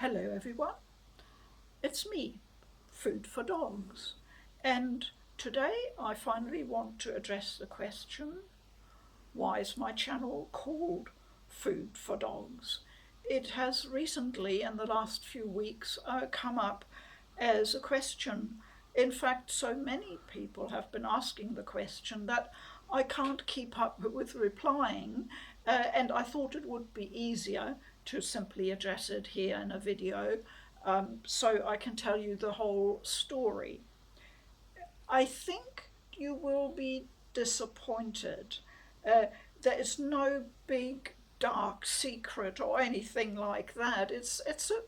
Hello everyone, it's me, Food4Dogs, and today I finally want to address the question, why is my channel called Food4Dogs? It has recently, in the last few weeks, come up as a question. In fact, so many people have been asking the question that I can't keep up with replying, and I thought it would be easier to simply address it here in a video, so I can tell you the whole story. I think you will be disappointed. There is no big dark secret or anything like that. It's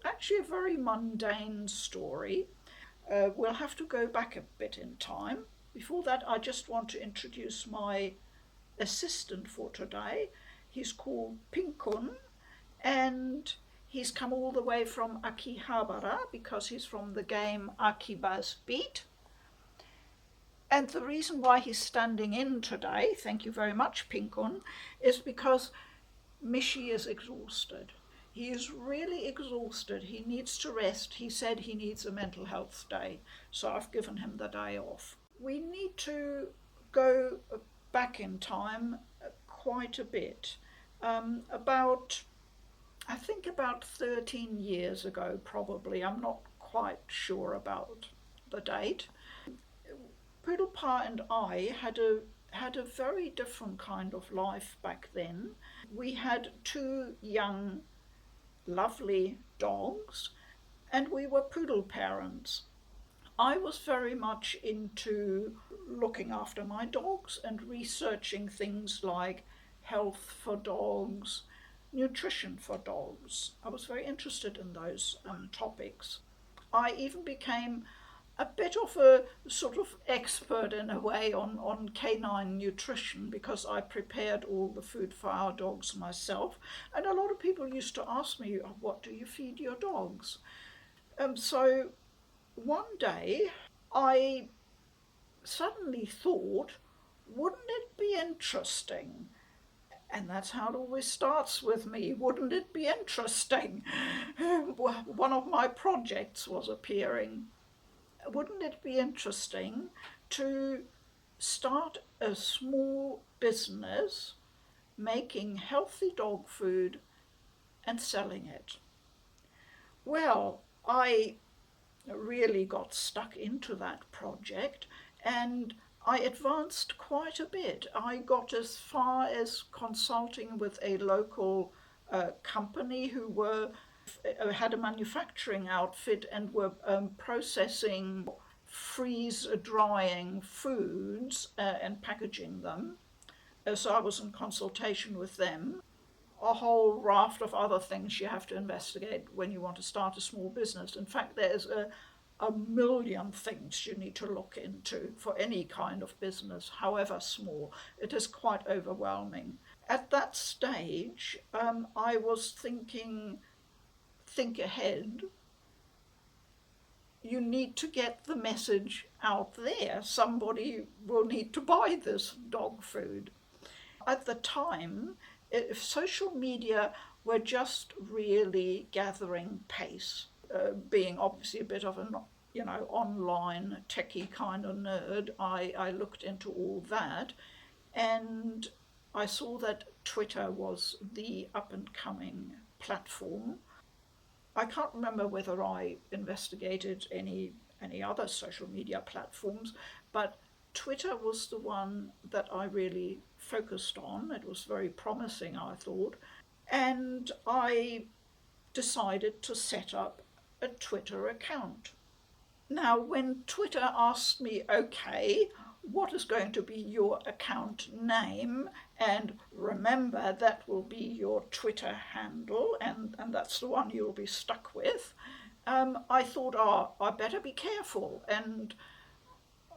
actually a very mundane story. We'll have to go back a bit in time. Before that, I just want to introduce my assistant for today. He's called Pinkun, and he's come all the way from Akihabara because he's from the game Akiba's Beat. And the reason why he's standing in today, thank you very much, Pinkun, is because Mishi is exhausted. He is really exhausted. He needs to rest. He said he needs a mental health day, so I've given him the day off. We need to go back in time quite a bit. I think about 13 years ago, probably. I'm not quite sure about the date. PoodlePa and I had a very different kind of life back then. We had two young, lovely dogs, and we were poodle parents. I was very much into looking after my dogs and researching things like health for dogs, nutrition for dogs. I was very interested in those topics. I even became a bit of a sort of expert in a way on canine nutrition because I prepared all the food for our dogs myself. And a lot of people used to ask me, what do you feed your dogs? So one day I suddenly thought, wouldn't it be interesting? And that's how it always starts with me. Wouldn't it be interesting? One of my projects was appearing. Wouldn't it be interesting to start a small business making healthy dog food and selling it? Well, I really got stuck into that project and I advanced quite a bit. I got as far as consulting with a local company who had a manufacturing outfit and were processing freeze drying foods and packaging them. So I was in consultation with them. A whole raft of other things you have to investigate when you want to start a small business. In fact, there's a million things you need to look into for any kind of business, however small. It is quite overwhelming. At that stage, I was thinking, think ahead. You need to get the message out there. Somebody will need to buy this dog food. At the time, social media were just really gathering pace. Being obviously a bit of an online techie kind of nerd, I looked into all that, and I saw that Twitter was the up and coming platform. I can't remember whether I investigated any other social media platforms, but Twitter was the one that I really focused on. It was very promising, I thought, and I decided to set up a Twitter account. Now, when Twitter asked me, okay, what is going to be your account name? And remember, that will be your Twitter handle, and that's the one you'll be stuck with. I thought, I better be careful. And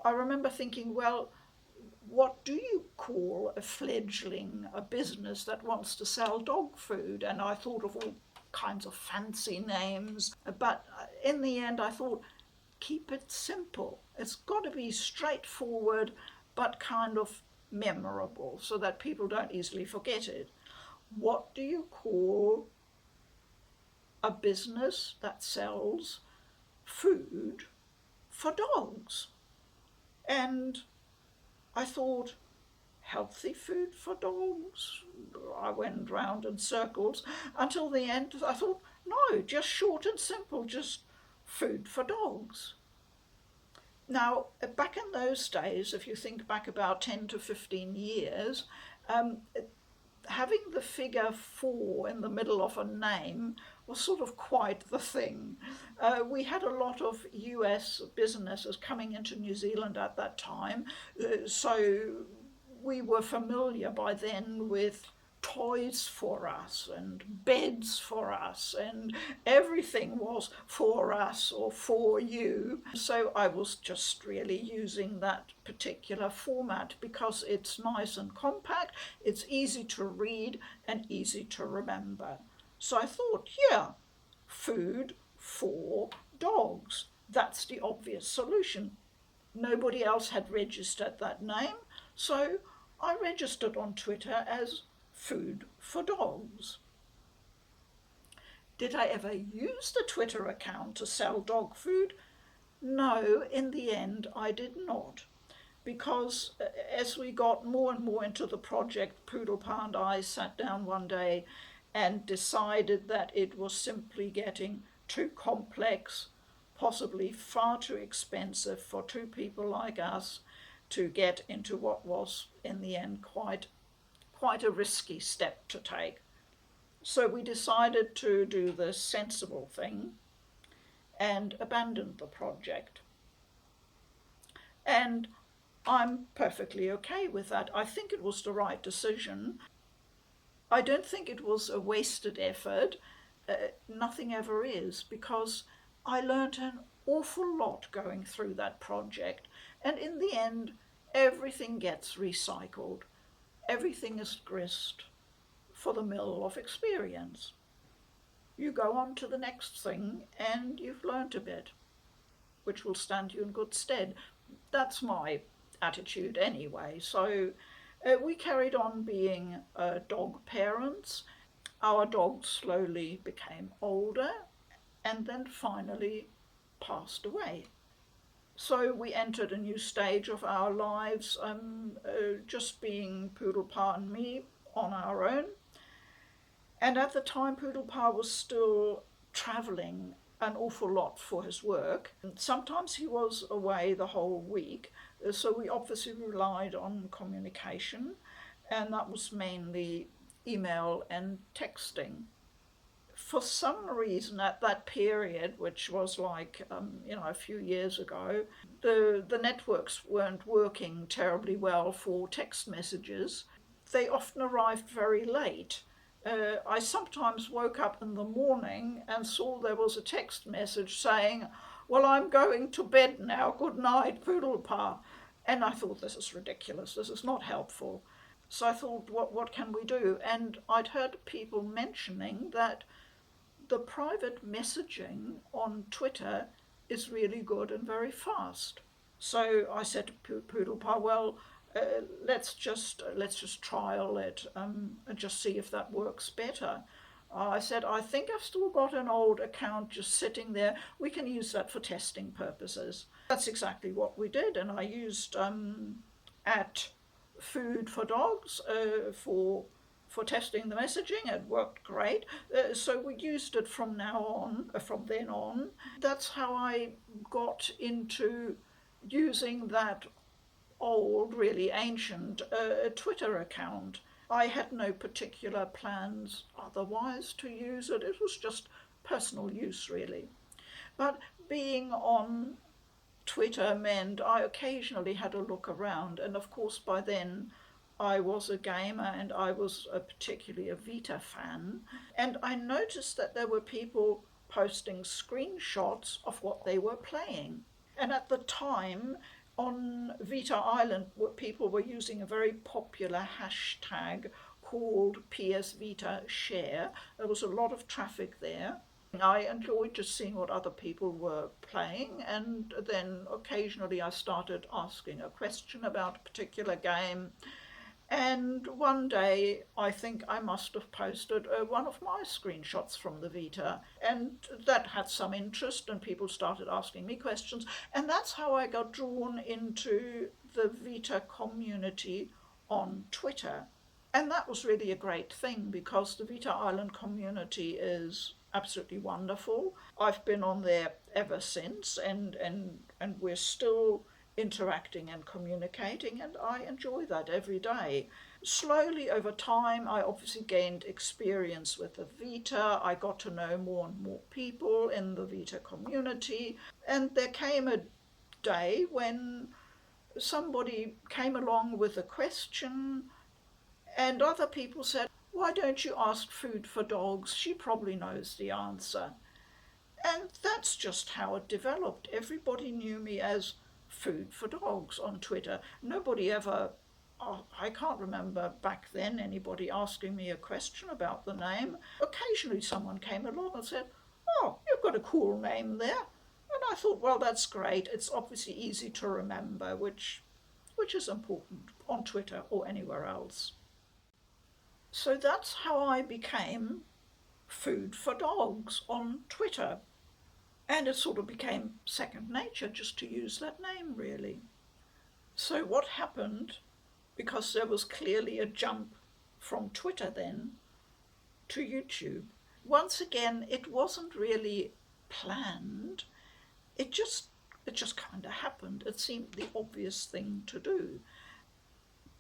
I remember thinking, well, what do you call a fledgling, a business that wants to sell dog food? And I thought of all kinds of fancy names. But in the end, I thought, keep it simple. It's got to be straightforward, but kind of memorable so that people don't easily forget it. What do you call a business that sells food for dogs. And I thought, healthy food for dogs? I went round in circles until the end. I thought, no, just short and simple, just food for dogs. Now, back in those days, if you think back about 10 to 15 years, um, having the figure 4 in the middle of a name was sort of quite the thing. We had a lot of US businesses coming into New Zealand at that time, so we were familiar by then with toys for us and beds for us, and everything was for us or for you. So I was just really using that particular format because it's nice and compact, it's easy to read and easy to remember. So I thought, yeah, food for dogs. That's the obvious solution. Nobody else had registered that name, so I registered on Twitter as Food4Dogs. Did I ever use the Twitter account to sell dog food? No, in the end, I did not. Because as we got more and more into the project, PoodlePa and I sat down one day and decided that it was simply getting too complex, possibly far too expensive for two people like us to get into what was, in the end, quite a risky step to take. So we decided to do the sensible thing and abandoned the project. And I'm perfectly okay with that. I think it was the right decision. I don't think it was a wasted effort. Nothing ever is, because I learned an awful lot going through that project. And in the end, everything gets recycled. Everything is grist for the mill of experience. You go on to the next thing and you've learnt a bit, which will stand you in good stead. That's my attitude anyway. So we carried on being dog parents. Our dogs slowly became older and then finally passed away. So we entered a new stage of our lives, just being PoodlePa and me on our own. And at the time, PoodlePa was still travelling an awful lot for his work. Sometimes he was away the whole week, so we obviously relied on communication, and that was mainly email and texting. For some reason, at that period, which was like a few years ago, the networks weren't working terribly well for text messages. They often arrived very late. I sometimes woke up in the morning and saw there was a text message saying, "Well, I'm going to bed now, good night, PoodlePa." And I thought, this is ridiculous, this is not helpful. So I thought, what can we do? And I'd heard people mentioning that the private messaging on Twitter is really good and very fast. So I said to PoodlePa, well, let's just trial it and just see if that works better. I said, I think I've still got an old account just sitting there. We can use that for testing purposes. That's exactly what we did, and I used at Food4Dogs for testing the messaging. It worked great. So we used it from then on. That's how I got into using that old, really ancient Twitter account. I had no particular plans otherwise to use it. It was just personal use, really. But being on Twitter meant I occasionally had a look around, and of course by then I was a gamer and I was particularly a Vita fan, and I noticed that there were people posting screenshots of what they were playing. And at the time, on Vita Island, people were using a very popular hashtag called PS Vita Share. There was a lot of traffic there. I enjoyed just seeing what other people were playing, and then occasionally I started asking a question about a particular game, And one day, I think I must have posted one of my screenshots from the Vita, and that had some interest, and people started asking me questions. And that's how I got drawn into the Vita community on Twitter. And that was really a great thing because the Vita Island community is absolutely wonderful. I've been on there ever since, and we're still interacting and communicating, and I enjoy that every day. Slowly over time, I obviously gained experience with the Vita. I got to know more and more people in the Vita community, and there came a day when somebody came along with a question, and other people said, "Why don't you ask Food4Dogs? She probably knows the answer." And that's just how it developed. Everybody knew me as Food4Dogs on Twitter. Nobody ever, oh, I can't remember back then anybody asking me a question about the name. Occasionally someone came along and said, "Oh, you've got a cool name there." And I thought, well, that's great. It's obviously easy to remember, which is important on Twitter or anywhere else. So that's how I became Food4Dogs on Twitter. And it sort of became second nature just to use that name, really. So, what happened, because there was clearly a jump from Twitter then to YouTube, once again, it wasn't really planned. It just it just kind of happened. It seemed the obvious thing to do.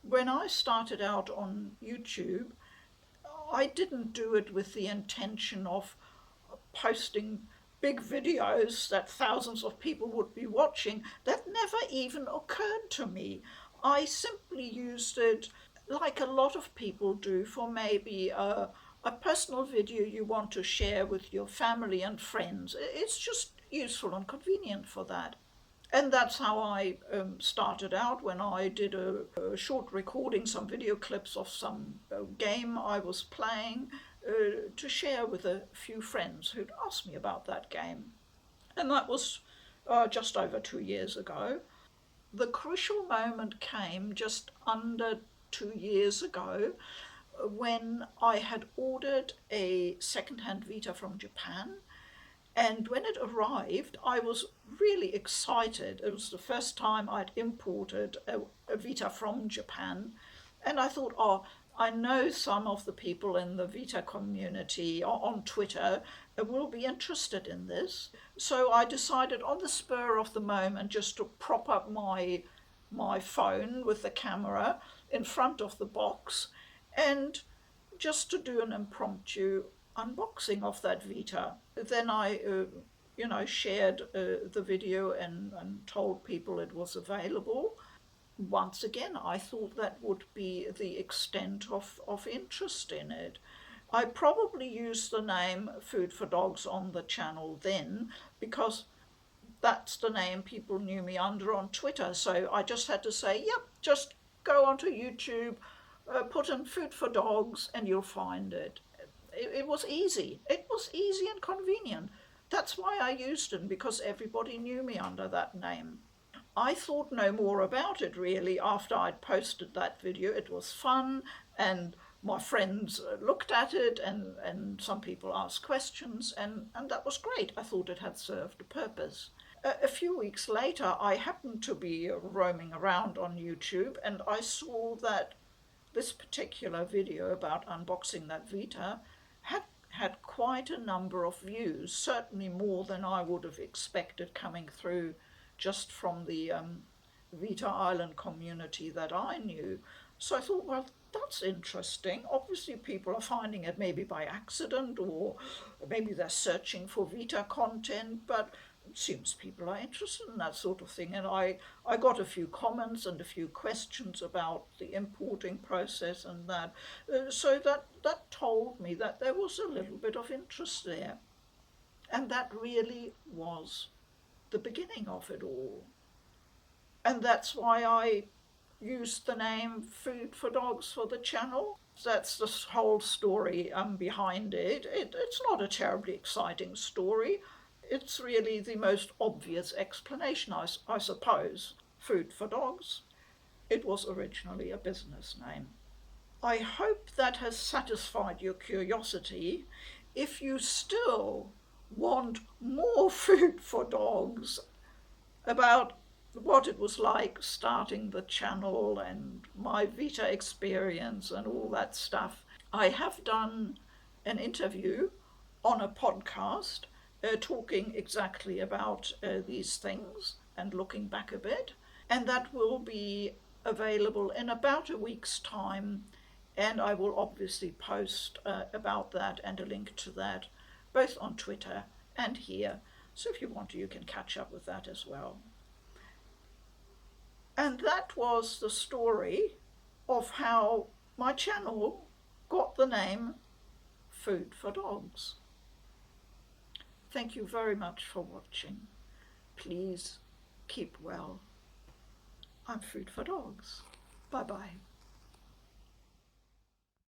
When I started out on YouTube, I didn't do it with the intention of posting big videos that thousands of people would be watching. That never even occurred to me. I simply used it like a lot of people do for maybe a personal video you want to share with your family and friends. It's just useful and convenient for that. And that's how I started out when I did a short recording, some video clips of some game I was playing to share with a few friends who'd asked me about that game. And that was just over 2 years ago. The crucial moment came just under 2 years ago when I had ordered a second-hand Vita from Japan, and when it arrived, I was really excited. It was the first time I'd imported a Vita from Japan. And I thought, oh, I know some of the people in the Vita community on Twitter will be interested in this. So I decided on the spur of the moment just to prop up my phone with the camera in front of the box and just to do an impromptu unboxing of that Vita. Then I, shared the video and told people it was available. Once again, I thought that would be the extent of interest in it. I probably used the name Food4Dogs on the channel then because that's the name people knew me under on Twitter. So I just had to say, yep, just go onto YouTube, put in Food4Dogs, and you'll find it. It was easy. It was easy and convenient. That's why I used it, because everybody knew me under that name. I thought no more about it really after I'd posted that video. It was fun, and my friends looked at it, and some people asked questions, and that was great. I thought it had served a purpose. A few weeks later, I happened to be roaming around on YouTube, and I saw that this particular video about unboxing that Vita had quite a number of views, certainly more than I would have expected coming through just from the Vita Island community that I knew. So I thought, well, that's interesting. Obviously, people are finding it maybe by accident, or maybe they're searching for Vita content, but it seems people are interested in that sort of thing. And I got a few comments and a few questions about the importing process and that. So that told me that there was a little bit of interest there. And that really was the beginning of it all. And that's why I used the name Food4Dogs for the channel. That's the whole story behind it. It's not a terribly exciting story. It's really the most obvious explanation, I suppose. Food4Dogs. It was originally a business name. I hope that has satisfied your curiosity. If you still want more Food for Dogs about what it was like starting the channel and my Vita experience and all that stuff, I have done an interview on a podcast talking exactly about these things and looking back a bit. And that will be available in about a week's time. And I will obviously post about that and a link to that both on Twitter and here. So if you want to, you can catch up with that as well. And that was the story of how my channel got the name Food for Dogs. Thank you very much for watching. Please keep well. I'm Food for Dogs. Bye bye.